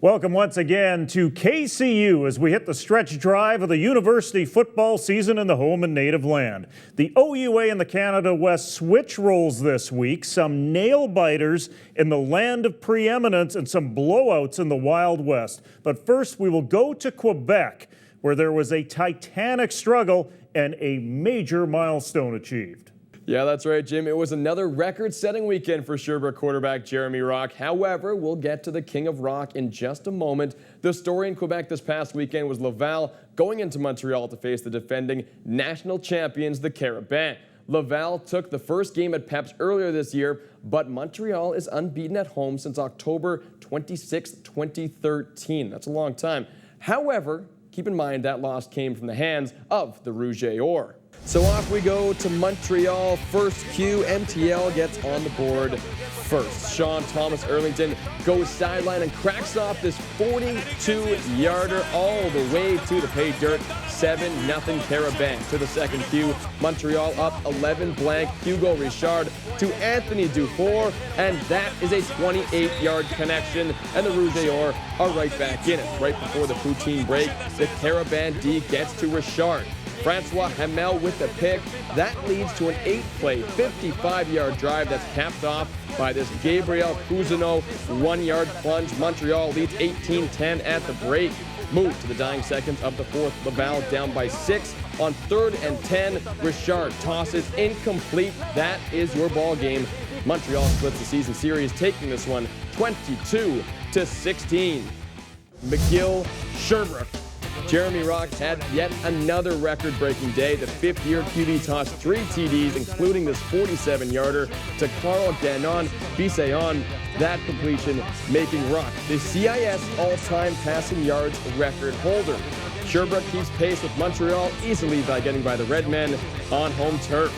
Welcome once again to KCU as we hit the stretch drive of the university football season in the home and native land. The OUA and the Canada West switch roles this week, some nail-biters in the land of preeminence and some blowouts in the Wild West. But first we will go to Quebec, where there was a titanic struggle and a major milestone achieved. Yeah, that's right, Jim. It was another record-setting weekend for Sherbrooke quarterback Jeremy Rock. However, we'll get to the King of Rock in just a moment. The story in Quebec this past weekend was Laval going into Montreal to face the defending national champions, the Carabins. Laval took the first game at Peps earlier this year, but Montreal is unbeaten at home since October 26, 2013. That's a long time. However, keep in mind that loss came from the hands of the Rouge et Or. So off we go to Montreal. First cue, MTL gets on the board first. Sean Thomas Erlington goes sideline and cracks off this 42-yarder all the way to the pay dirt. 7-0 Carabins. To the second cue, Montreal up 11 blank. Hugo Richard to Anthony Dufour, and that is a 28-yard connection, and the Rouge et Or are right back in it. Right before the poutine break, the Carabins D gets to Richard. Francois Hamel with the pick. That leads to an 8-play, 55-yard drive that's capped off by this Gabriel Cousineau 1-yard plunge. Montreal leads 18-10 at the break. Move to the dying seconds of the fourth. Laval down by 6 on 3rd and 10. Richard tosses incomplete. That is your ball game. Montreal splits the season series, taking this one 22-16. McGill, Sherbrooke. Jeremy Rock had yet another record-breaking day. The fifth-year QB tossed 3 TDs, including this 47-yarder to Carl Ganon-Bissayon. That completion making Rock the CIS all-time passing yards record holder. Sherbrooke keeps pace with Montreal easily by getting by the Redmen on home turf.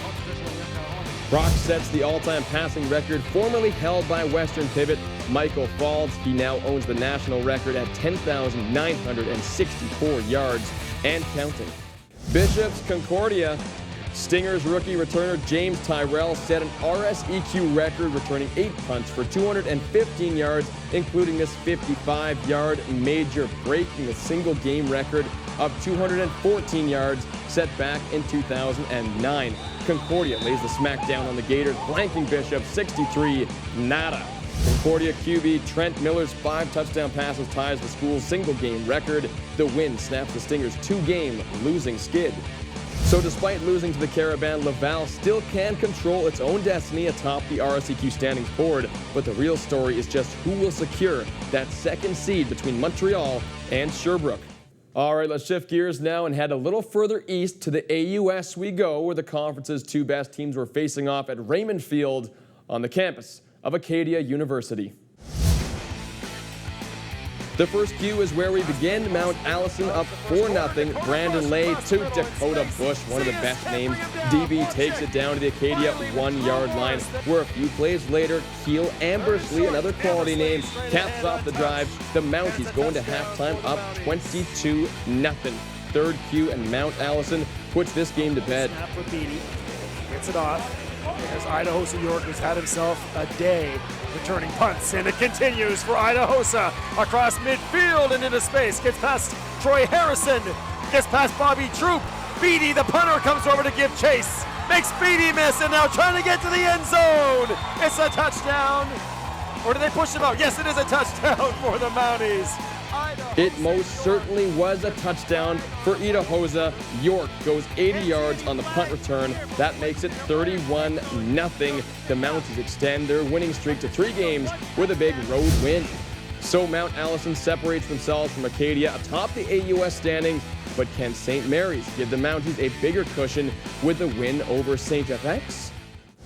Rock sets the all-time passing record formerly held by Western pivot Michael Falds. He now owns the national record at 10,964 yards and counting. Bishop's Concordia. Stingers rookie returner James Tyrell set an RSEQ record, returning 8 punts for 215 yards, including this 55-yard major, breaking the single-game record of 214 yards set back in 2009. Concordia lays the smackdown on the Gators, blanking Bishop 63-0. Concordia QB Trent Miller's 5 touchdown passes ties the school's single-game record. The win snaps the Stingers' 2-game losing skid. So despite losing to the Carabins, Laval still can control its own destiny atop the RSEQ standings board, but the real story is just who will secure that second seed between Montreal and Sherbrooke. All right, let's shift gears now and head a little further east to the AUS we go, where the conference's 2 best teams were facing off at Raymond Field on the campus of Acadia University. The first cue is where we begin. Mount Allison up 4-0. Brandon Lay to Dakota Bush, one of the best names. DB takes it down to the Acadia 1-yard line, where a few plays later, Keel Ambersley, another quality name, caps off the drive. The Mounties going to halftime up 22-0. Third cue, and Mount Allison puts this game to bed. Snap for Beatty. Gets it off. As Idahosa York has had himself a day returning punts, and it continues for Idahosa across midfield and into space. Gets past Troy Harrison, gets past Bobby Troop. Beatty, the punter, comes over to give chase. Makes Beatty miss, and now trying to get to the end zone. It's a touchdown. Or did they push him out? Yes, it is a touchdown for the Mounties. It most certainly was a touchdown for Idahosa. York goes 80 yards on the punt return. That makes it 31-0. The Mounties extend their winning streak to 3 games with a big road win. So Mount Allison separates themselves from Acadia atop the AUS standings, but can St. Mary's give the Mounties a bigger cushion with a win over St. FX?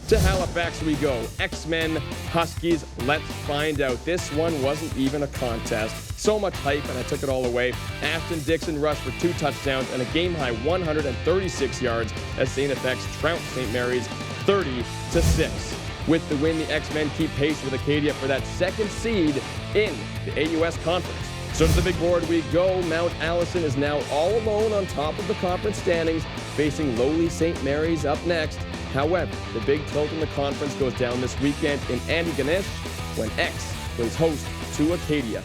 To Halifax we go. X-Men, Huskies, let's find out. This one wasn't even a contest. So much hype, and I took it all away. Ashton Dixon rushed for 2 touchdowns and a game-high 136 yards as St. FX trounced St. Mary's 30-6. With the win, the X-Men keep pace with Acadia for that second seed in the AUS Conference. So to the big board we go. Mount Allison is now all alone on top of the conference standings, facing lowly St. Mary's up next. However, the big tilt in the conference goes down this weekend in Antigonish when X plays host to Acadia.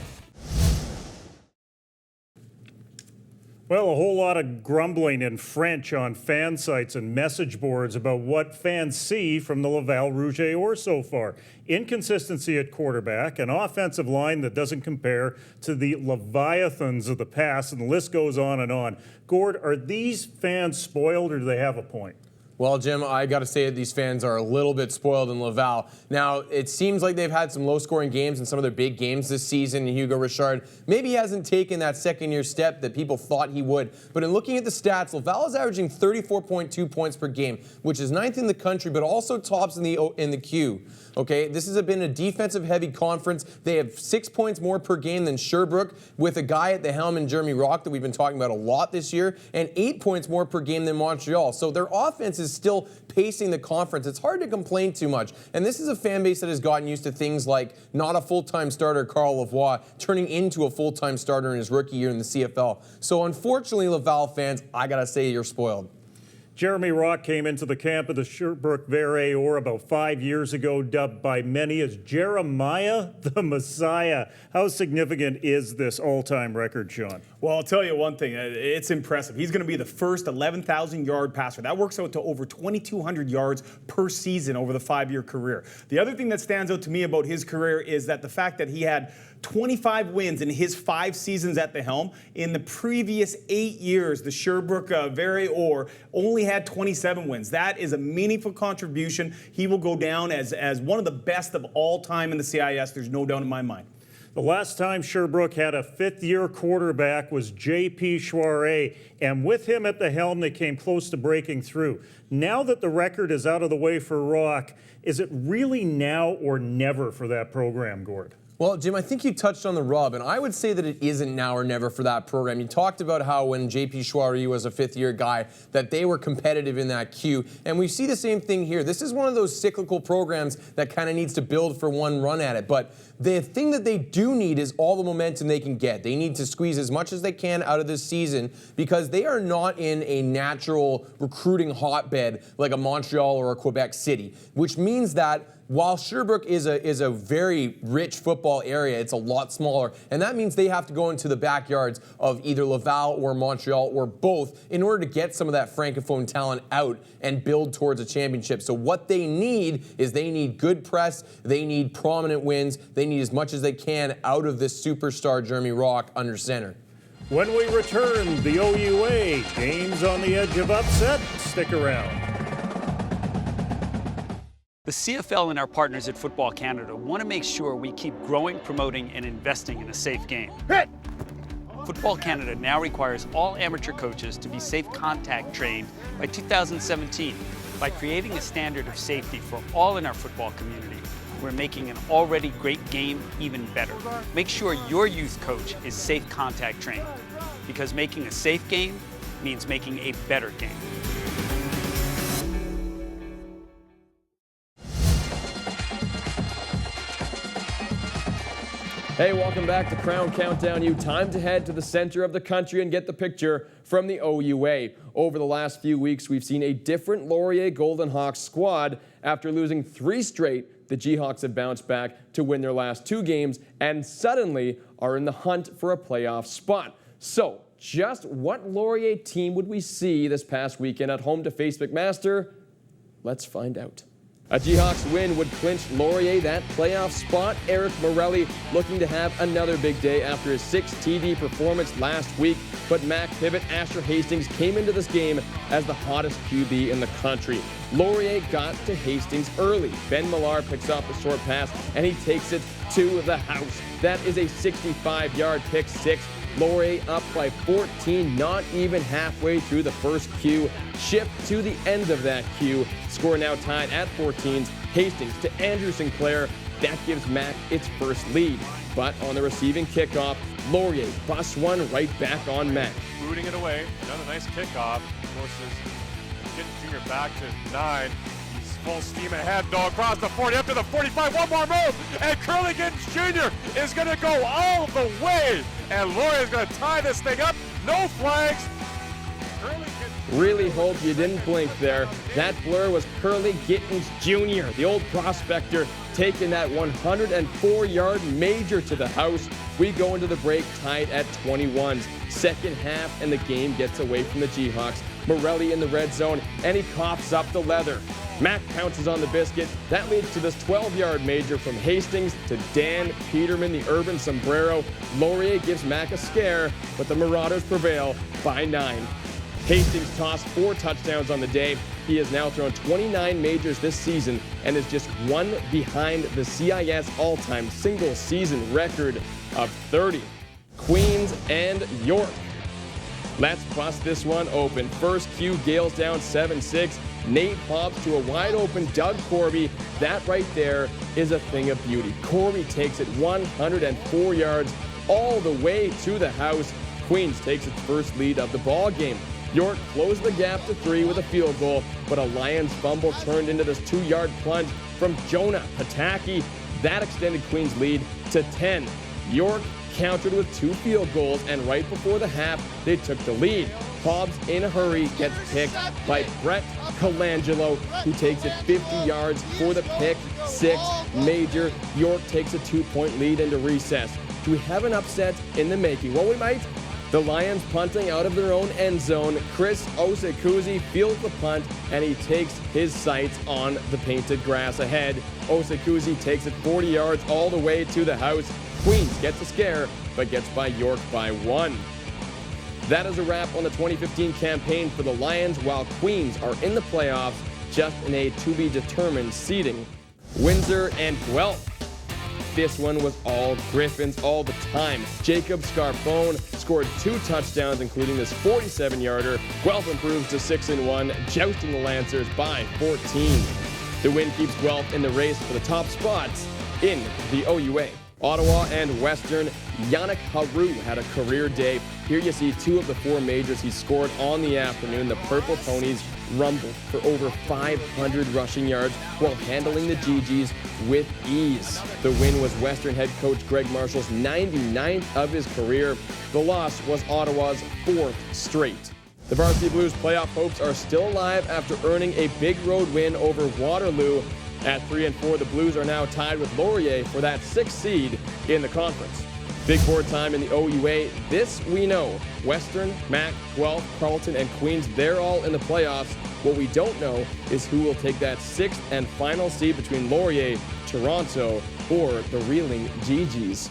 Well, a whole lot of grumbling in French on fan sites and message boards about what fans see from the Laval Rouge et Or so far. Inconsistency at quarterback, an offensive line that doesn't compare to the Leviathans of the past, and the list goes on and on. Gord, are these fans spoiled or do they have a point? Well, Jim, I got to say that these fans are a little bit spoiled in Laval. Now, it seems like they've had some low-scoring games in some of their big games this season. Hugo Richard maybe hasn't taken that second-year step that people thought he would. But in looking at the stats, Laval is averaging 34.2 points per game, which is 9th in the country, but also tops in the Q. Okay, this has been a defensive-heavy conference. They have 6 points more per game than Sherbrooke, with a guy at the helm in Jeremy Rock that we've been talking about a lot this year, and 8 points more per game than Montreal. So their offense is still pacing the conference. It's hard to complain too much. And this is a fan base that has gotten used to things like not a full-time starter, Carl Lavoie, turning into a full-time starter in his rookie year in the CFL. So unfortunately, Laval fans, I gotta say you're spoiled. Jeremy Rock came into the camp of the Sherbrooke Rouge et Or about 5 years ago, dubbed by many as Jeremiah the Messiah. How significant is this all-time record, Sean? Well, I'll tell you one thing. It's impressive. He's going to be the first 11,000-yard passer. That works out to over 2,200 yards per season over the 5-year career. The other thing that stands out to me about his career is that the fact that he had 25 wins in his 5 seasons at the helm. In the previous 8 years, the Sherbrooke Rouge et Or only had 27 wins. That is a meaningful contribution. He will go down as one of the best of all time in the CIS. There's no doubt in my mind. The last time Sherbrooke had a fifth-year quarterback was J.P. Chouare, and with him at the helm, they came close to breaking through. Now that the record is out of the way for Rock, is it really now or never for that program, Gord? Well, Jim, I think you touched on the rub, and I would say that it isn't now or never for that program. You talked about how when J.P. Chouare was a fifth-year guy, that they were competitive in that queue, and we see the same thing here. This is one of those cyclical programs that kind of needs to build for one run at it, but the thing that they do need is all the momentum they can get. They need to squeeze as much as they can out of this season because they are not in a natural recruiting hotbed like a Montreal or a Quebec City, which means that while Sherbrooke is a very rich football area, it's a lot smaller, and that means they have to go into the backyards of either Laval or Montreal or both in order to get some of that Francophone talent out and build towards a championship. So what they need is they need good press, they need prominent wins, they need as much as they can out of this superstar Jeremy Rock under center. When we return, the OUA, games on the edge of upset. Stick around. The CFL and our partners at Football Canada want to make sure we keep growing, promoting, and investing in a safe game. Football Canada now requires all amateur coaches to be safe contact trained by 2017. By creating a standard of safety for all in our football community, we're making an already great game even better. Make sure your youth coach is safe contact trained, because making a safe game means making a better game. Hey, welcome back to Krown Countdown U. Time to head to the center of the country and get the picture from the OUA. Over the last few weeks, we've seen a different Laurier Golden Hawks squad. After losing 3 straight, the G-Hawks have bounced back to win their last 2 games and suddenly are in the hunt for a playoff spot. So, just what Laurier team would we see this past weekend at home to face McMaster? Let's find out. A G-Hawks win would clinch Laurier that playoff spot. Eric Morelli looking to have another big day after his 6 TD performance last week. But Mac Pivot, Asher Hastings came into this game as the hottest QB in the country. Laurier got to Hastings early. Ben Millar picks up a short pass and he takes it to the house. That is a 65-yard pick six. Laurier up by 14, not even halfway through the first Q. Shift to the end of that Q. Score now tied at 14. Hastings to Andrew Sinclair. That gives Mac its first lead. But on the receiving kickoff, Laurier busts one right back on Mac. Booting it away. Another nice kickoff. Forces getting Junior back to 9. He's full steam ahead, though, across the 40, up to the 45. One more move, and Curligan Jr. is going to go all the way. And Laurier is going to tie this thing up. No flags. Really hope you didn't blink there. That blur was Curly Gittins Jr., the old prospector, taking that 104-yard major to the house. We go into the break tied at 21s. Second half, and the game gets away from the Jayhawks. Morelli in the red zone, and he coughs up the leather. Mac pounces on the biscuit. That leads to this 12-yard major from Hastings to Dan Peterman, the urban sombrero. Laurier gives Mac a scare, but the Marauders prevail by 9. Hastings tossed 4 touchdowns on the day. He has now thrown 29 majors this season and is just 1 behind the CIS all-time single-season record of 30. Queens and York. Let's bust this one open. First cue, Gales down 7-6. Nate Hobbs to a wide-open Doug Corby. That right there is a thing of beauty. Corby takes it 104 yards all the way to the house. Queens takes its first lead of the ball game. York closed the gap to 3 with a field goal, but a Lions fumble turned into this 2-yard plunge from Jonah Pataki. That extended Queens' lead to 10. York countered with 2 field goals, and right before the half, they took the lead. Hobbs, in a hurry, gets picked by Brett Colangelo, who takes it 50 yards for the pick 6 major. York takes a 2-point lead into recess. Do we have an upset in the making? Well, we might. The Lions punting out of their own end zone. Chris Osekuzi fields the punt, and he takes his sights on the painted grass ahead. Osekuzi takes it 40 yards all the way to the house. Queens gets a scare, but gets by York by 1. That is a wrap on the 2015 campaign for the Lions, while Queens are in the playoffs, just in a to-be-determined seeding. Windsor and Guelph. This one was all Griffins all the time. Jacob Scarpone scored 2 touchdowns, including this 47-yarder. Guelph improves to 6-1, jousting the Lancers by 14. The win keeps Guelph in the race for the top spots in the OUA. Ottawa and Western. Yannick Haru had a career day. Here you see 2 of the 4 majors he scored on the afternoon. The Purple Ponies rumbled for over 500 rushing yards while handling the GGs with ease. The win was Western head coach Greg Marshall's 99th of his career. The loss was Ottawa's 4th straight. The Varsity Blues playoff hopes are still alive after earning a big road win over Waterloo. At 3-4, the Blues are now tied with Laurier for that 6th seed in the conference. Big board time in the OUA. This we know. Western, Mac, Guelph, Carleton, and Queens, they're all in the playoffs. What we don't know is who will take that 6th and final seed between Laurier, Toronto, or the reeling GGs.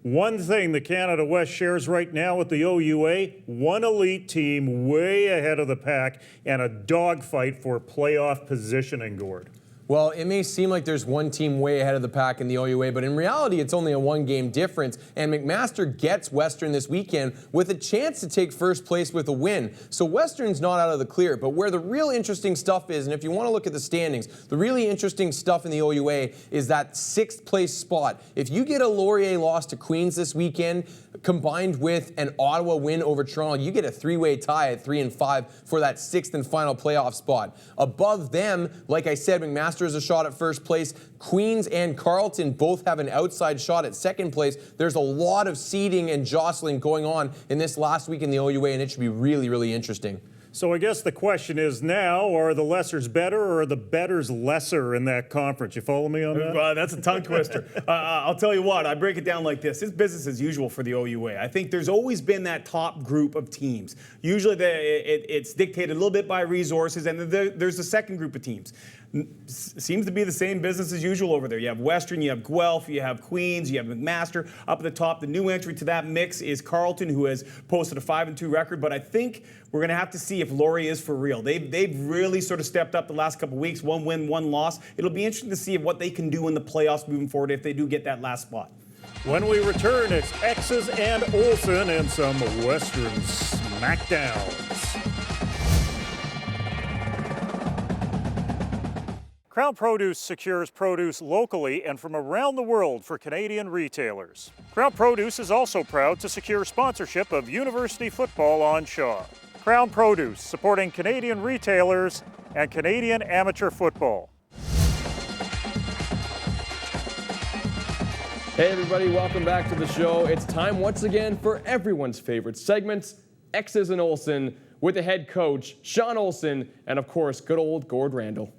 One thing the Canada West shares right now with the OUA, one elite team way ahead of the pack and a dogfight for playoff positioning, Gord. Well, it may seem like there's one team way ahead of the pack in the OUA, but in reality, it's only a 1-game difference. And McMaster gets Western this weekend with a chance to take first place with a win. So Western's not out of the clear, but where the real interesting stuff is, and if you want to look at the standings, the really interesting stuff in the OUA is that 6th place spot. If you get a Laurier loss to Queens this weekend, combined with an Ottawa win over Toronto, you get a 3-way tie at 3-5 for that 6th and final playoff spot. Above them, like I said, McMaster has a shot at first place. Queens and Carleton both have an outside shot at 2nd place. There's a lot of seeding and jostling going on in this last week in the OUA, and it should be really, really interesting. So I guess the question is now, are the lessers better or are the betters lesser in that conference? You follow me on that? Well, that's a tongue twister. I'll tell you what, I break it down like this. It's business as usual for the OUA. I think there's always been that top group of teams. Usually it's dictated a little bit by resources, and there's a second group of teams. Seems to be the same business as usual over there. You have Western, you have Guelph, you have Queens, you have McMaster. Up at the top, the new entry to that mix is Carleton, who has posted a 5-2 record. But I think we're going to have to see if Laurier is for real. They've really sort of stepped up the last couple of weeks. 1 win, 1 loss. It'll be interesting to see what they can do in the playoffs moving forward if they do get that last spot. When we return, it's Exes and Olson and some Western smackdowns. Krown Produce secures produce locally and from around the world for Canadian retailers. Krown Produce is also proud to secure sponsorship of university football on Shaw. Krown Produce, supporting Canadian retailers and Canadian amateur football. Hey everybody, welcome back to the show. It's time once again for everyone's favorite segment, Exes and Olson with the head coach, Sean Olson, and of course, good old Gord Randall.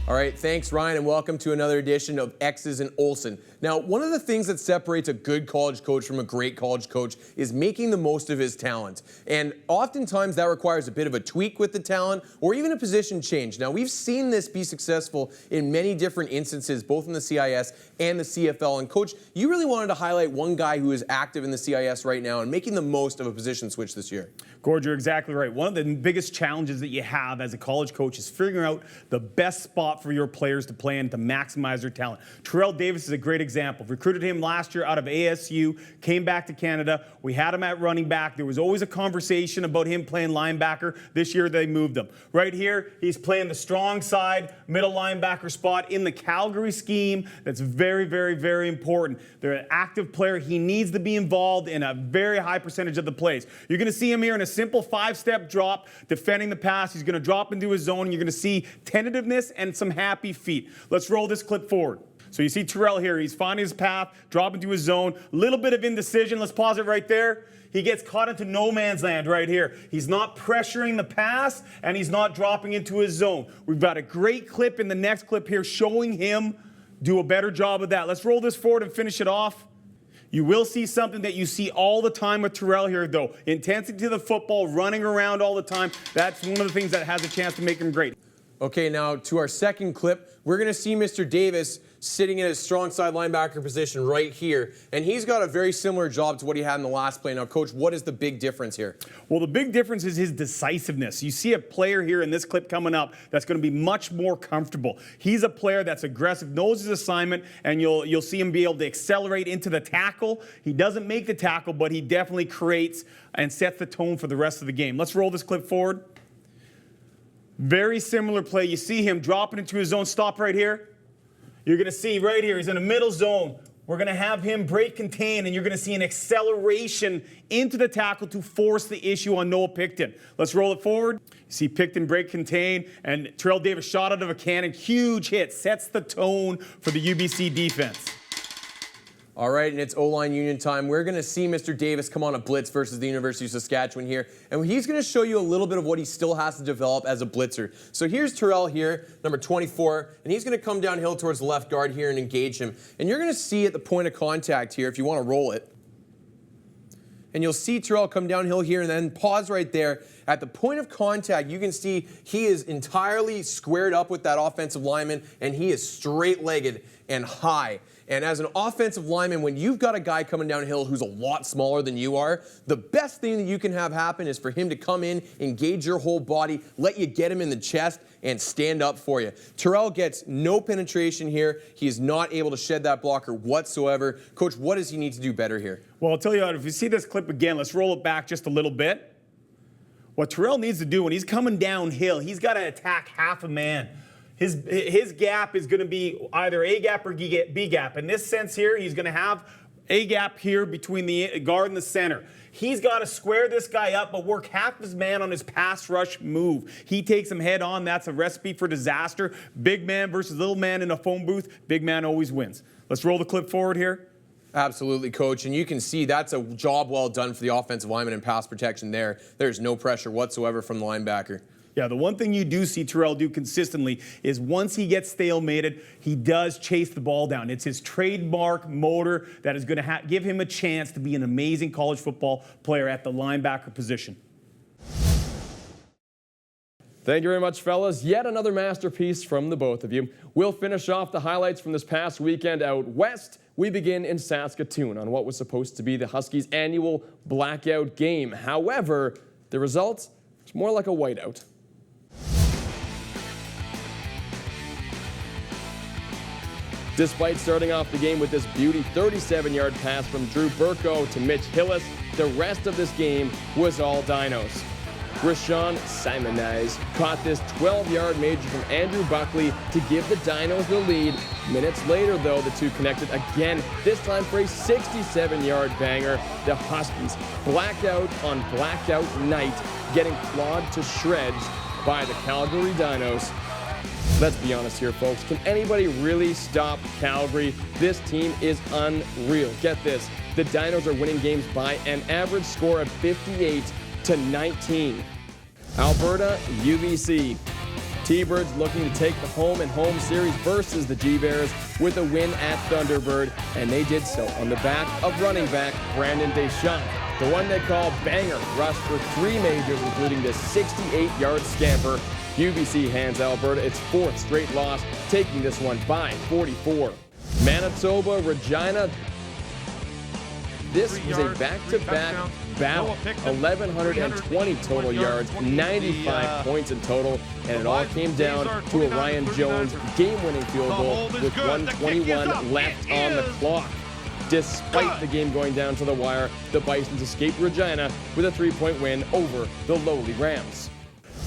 All right, thanks, Ryan, and welcome to another edition of Exes and Olson. Now, one of the things that separates a good college coach from a great college coach is making the most of his talent. And oftentimes that requires a bit of a tweak with the talent or even a position change. Now, we've seen this be successful in many different instances, both in the CIS and the CFL. And Coach, you really wanted to highlight one guy who is active in the CIS right now and making the most of a position switch this year. Gord, you're exactly right. One of the biggest challenges that you have as a college coach is figuring out the best spot for your players to play in to maximize their talent. Terrell Davis is a great example. Recruited him last year out of ASU, came back to Canada. We had him at running back. There was always a conversation about him playing linebacker. This year they moved him. Right here, he's playing the strong side, middle linebacker spot in the Calgary scheme. That's very, very, very important. They're an active player. He needs to be involved in a very high percentage of the plays. You're going to see him here in a simple 5-step drop, defending the pass. He's going to drop into his zone, and you're going to see tentativeness and some happy feet. Let's roll this clip forward. So you see Terrell here. He's finding his path, dropping to his zone. A little bit of indecision. Let's pause it right there. He gets caught into no man's land right here. He's not pressuring the pass, and he's not dropping into his zone. We've got a great clip in the next clip here showing him do a better job of that. Let's roll this forward and finish it off. You will see something that you see all the time with Terrell here, though. Intensity to the football, running around all the time. That's one of the things that has a chance to make him great. Okay, now to our second clip, we're going to see Mr. Davis sitting in his strong side linebacker position right here, and he's got a very similar job to what he had in the last play. Now, Coach, what is the big difference here? Well, the big difference is his decisiveness. You see a player here in this clip coming up that's going to be much more comfortable. He's a player that's aggressive, knows his assignment, and you'll see him be able to accelerate into the tackle. He doesn't make the tackle, but he definitely creates and sets the tone for the rest of the game. Let's roll this clip forward. Very similar play. You see him dropping into his zone. Stop right here. You're going to see right here, he's in a middle zone. We're going to have him break contain, and you're going to see an acceleration into the tackle to force the issue on Noah Picton. Let's roll it forward. You see Picton break contain, and Terrell Davis shot out of a cannon. Huge hit. Sets the tone for the UBC defense. All right, and it's O-line union time. We're going to see Mr. Davis come on a blitz versus the University of Saskatchewan here, and he's going to show you a little bit of what he still has to develop as a blitzer. So here's Terrell here, number 24, and he's going to come downhill towards the left guard here and engage him. And you're going to see at the point of contact here, if you want to roll it, and you'll see Terrell come downhill here and then pause right there. At the point of contact, you can see he is entirely squared up with that offensive lineman, and he is straight-legged and high. And as an offensive lineman, when you've got a guy coming downhill who's a lot smaller than you are, the best thing that you can have happen is for him to come in, engage your whole body, let you get him in the chest, and stand up for you. Terrell gets no penetration here. He is not able to shed that blocker whatsoever. Coach, what does he need to do better here? Well, I'll tell you what, if you see this clip again, let's roll it back just a little bit. What Terrell needs to do when he's coming downhill, he's got to attack half a man. His gap is going to be either A gap or B gap. In this sense here, he's going to have A gap here between the guard and the center. He's got to square this guy up, but work half his man on his pass rush move. He takes him head on. That's a recipe for disaster. Big man versus little man in a phone booth. Big man always wins. Let's roll the clip forward here. Absolutely, Coach. And you can see that's a job well done for the offensive lineman in pass protection there. There's no pressure whatsoever from the linebacker. Yeah, the one thing you do see Terrell do consistently is once he gets stalemated, he does chase the ball down. It's his trademark motor that is going to give him a chance to be an amazing college football player at the linebacker position. Thank you very much, fellas. Yet another masterpiece from the both of you. We'll finish off the highlights from this past weekend out west. We begin in Saskatoon on what was supposed to be the Huskies' annual blackout game. However, the result is more like a whiteout. Despite starting off the game with this beauty 37-yard pass from Drew Burko to Mitch Hillis, the rest of this game was all dinos. Rashawn Simoniz caught this 12-yard major from Andrew Buckley to give the Dinos the lead. Minutes later, though, the two connected again, this time for a 67-yard banger. The Huskies blackout on blackout night, getting clawed to shreds by the Calgary Dinos. Let's be honest here, folks. Can anybody really stop Calgary? This team is unreal. Get this. The Dinos are winning games by an average score of 58-19. Alberta, UBC. T-Birds looking to take the home series versus the G-Bears with a win at Thunderbird, and they did so on the back of running back Brandon Deschamps. The one they call Banger rushed for 3 majors, including this 68-yard scamper. UBC hands Alberta its 4th straight loss, taking this one by 44. Manitoba, Regina. This was a back-to-back battle. 1,120 total yards, 95 points in total, and it all came down to a Ryan Jones game-winning field goal with 1:21 left on the clock. Despite the game going down to the wire, the Bisons escaped Regina with a 3-point win over the lowly Rams.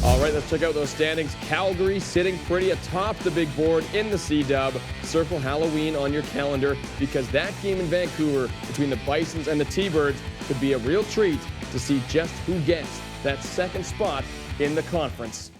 All right, let's check out those standings. Calgary sitting pretty atop the big board in the C-Dub. Circle Halloween on your calendar because that game in Vancouver between the Bisons and the T-Birds could be a real treat to see just who gets that second spot in the conference.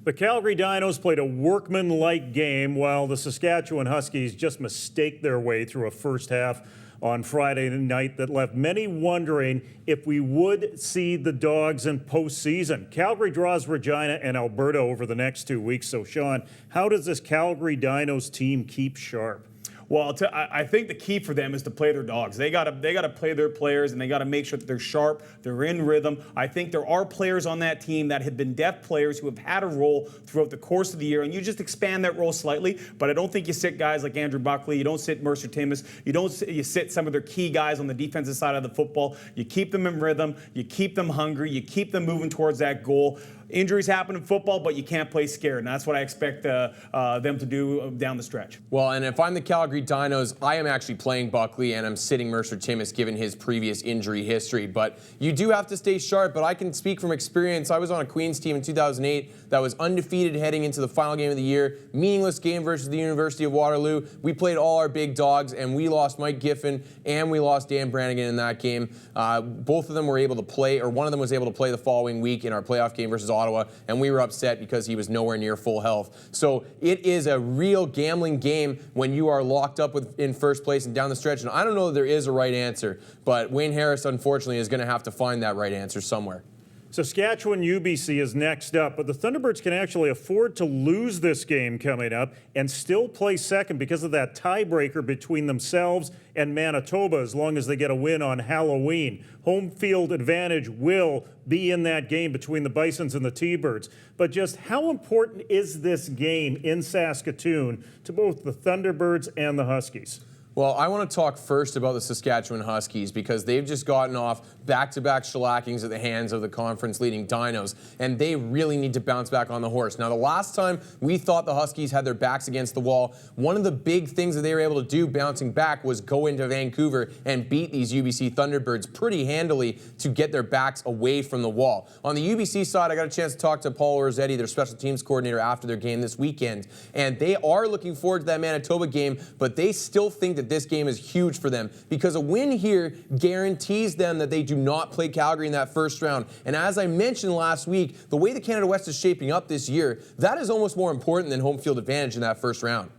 The Calgary Dinos played a workman-like game while the Saskatchewan Huskies just mistaked their way through a first half on Friday night that left many wondering if we would see the Dogs in postseason. Calgary draws Regina and Alberta over the next 2 weeks. So, Sean, how does this Calgary Dinos team keep sharp? Well, I think the key for them is to play their dogs. They gotta play their players, and they gotta make sure that they're sharp, they're in rhythm. I think there are players on that team that have been depth players who have had a role throughout the course of the year, and you just expand that role slightly. But I don't think you sit guys like Andrew Buckley, you don't sit Mercer Timmis, you sit some of their key guys on the defensive side of the football. You keep them in rhythm, you keep them hungry, you keep them moving towards that goal. Injuries happen in football, but you can't play scared, and that's what I expect them to do down the stretch. Well, and if I'm the Calgary Dinos, I am actually playing Buckley, and I'm sitting Mercer Timmis given his previous injury history. But you do have to stay sharp, but I can speak from experience. I was on a Queens team in 2008 that was undefeated heading into the final game of the year. Meaningless game versus the University of Waterloo. We played all our big dogs, and we lost Mike Giffen, and we lost Dan Brannigan in that game. Both of them were able to play, or one of them was able to play the following week in our playoff game versus Ottawa, and we were upset because he was nowhere near full health. So it is a real gambling game when you are locked up in first place and down the stretch. And I don't know that there is a right answer, but Wayne Harris, unfortunately, is going to have to find that right answer somewhere. Saskatchewan UBC is next up, but the Thunderbirds can actually afford to lose this game coming up and still play second because of that tiebreaker between themselves and Manitoba as long as they get a win on Halloween. Home field advantage will be in that game between the Bisons and the T-Birds. But just how important is this game in Saskatoon to both the Thunderbirds and the Huskies? Well, I want to talk first about the Saskatchewan Huskies because they've just gotten off back-to-back shellackings at the hands of the conference-leading Dinos, and they really need to bounce back on the horse. Now, the last time we thought the Huskies had their backs against the wall, one of the big things that they were able to do bouncing back was go into Vancouver and beat these UBC Thunderbirds pretty handily to get their backs away from the wall. On the UBC side, I got a chance to talk to Paul Orzetti, their special teams coordinator, after their game this weekend, and they are looking forward to that Manitoba game, but they still think that this game is huge for them because a win here guarantees them that they do not play Calgary in that first round. And as I mentioned last week, the way the Canada West is shaping up this year, that is almost more important than home field advantage in that first round.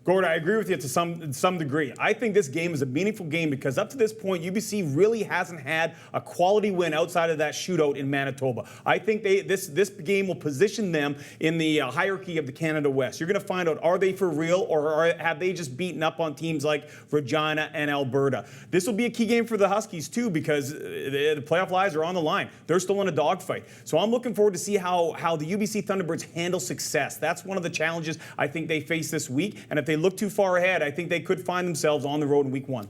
Gord, I agree with you to some degree. I think this game is a meaningful game because up to this point, UBC really hasn't had a quality win outside of that shootout in Manitoba. I think this game will position them in the hierarchy of the Canada West. You're going to find out, are they for real or have they just beaten up on teams like Regina and Alberta? This will be a key game for the Huskies too because the playoff lives are on the line. They're still in a dogfight. So I'm looking forward to see how the UBC Thunderbirds handle success. That's one of the challenges I think they face this week. And if they look too far ahead, I think they could find themselves on the road in week 1.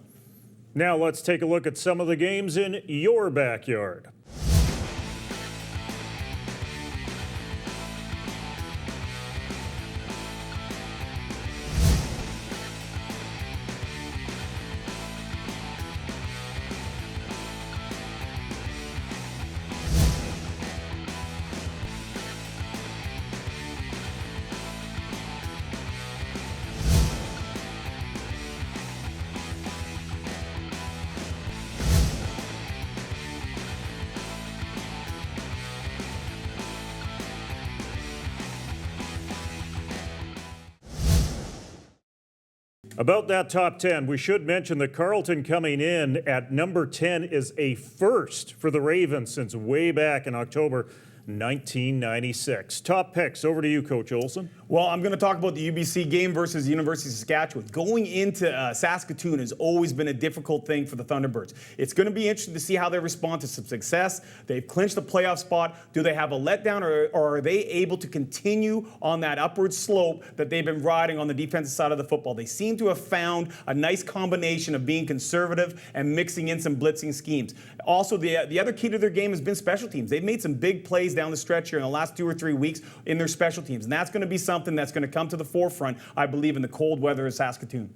Now let's take a look at some of the games in your backyard. About that top 10, we should mention that Carleton coming in at number 10 is a first for the Ravens since way back in October 1996. Top picks, over to you, Coach Olson. Well, I'm going to talk about the UBC game versus the University of Saskatchewan. Going into Saskatoon has always been a difficult thing for the Thunderbirds. It's going to be interesting to see how they respond to some success. They've clinched the playoff spot. Do they have a letdown, or are they able to continue on that upward slope that they've been riding on the defensive side of the football? They seem to have found a nice combination of being conservative and mixing in some blitzing schemes. Also, the other key to their game has been special teams. They've made some big plays down the stretch here in the last 2 or 3 weeks in their special teams, and that's going to be something that's going to come to the forefront, I believe, in the cold weather of Saskatoon.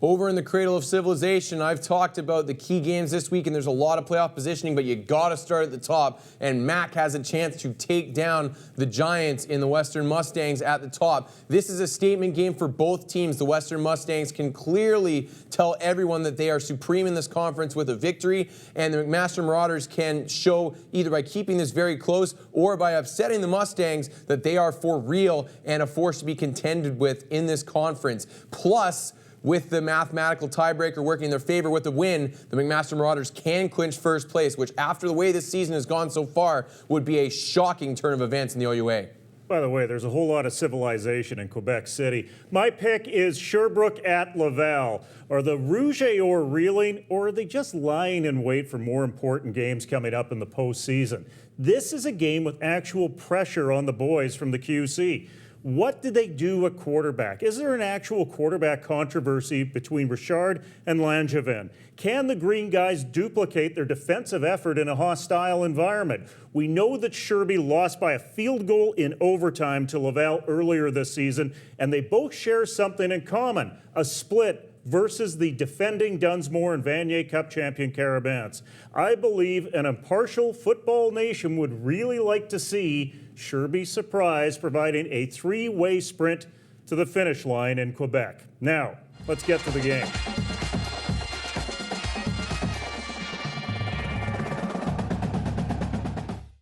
Over in the cradle of civilization, I've talked about the key games this week, and there's a lot of playoff positioning, but you got to start at the top. And Mac has a chance to take down the Giants in the Western Mustangs at the top. This is a statement game for both teams. The Western Mustangs can clearly tell everyone that they are supreme in this conference with a victory, and the McMaster Marauders can show either by keeping this very close or by upsetting the Mustangs that they are for real and a force to be contended with in this conference. Plus, with the mathematical tiebreaker working in their favor with the win, the McMaster Marauders can clinch first place, which after the way this season has gone so far would be a shocking turn of events in the OUA. By the way, there's a whole lot of civilization in Quebec City. My pick is Sherbrooke at Laval. Are the Rouge et Or reeling, or are they just lying in wait for more important games coming up in the postseason? This is a game with actual pressure on the boys from the QC. What did they do at quarterback? Is there an actual quarterback controversy between Richard and Langevin? Can the Green Guys duplicate their defensive effort in a hostile environment? We know that Sherby lost by a field goal in overtime to Laval earlier this season, and they both share something in common, a split versus the defending Dunsmore and Vanier Cup champion Carabins. I believe an impartial football nation would really like to see Sherby surprise providing a three-way sprint to the finish line in Quebec. Now, let's get to the game.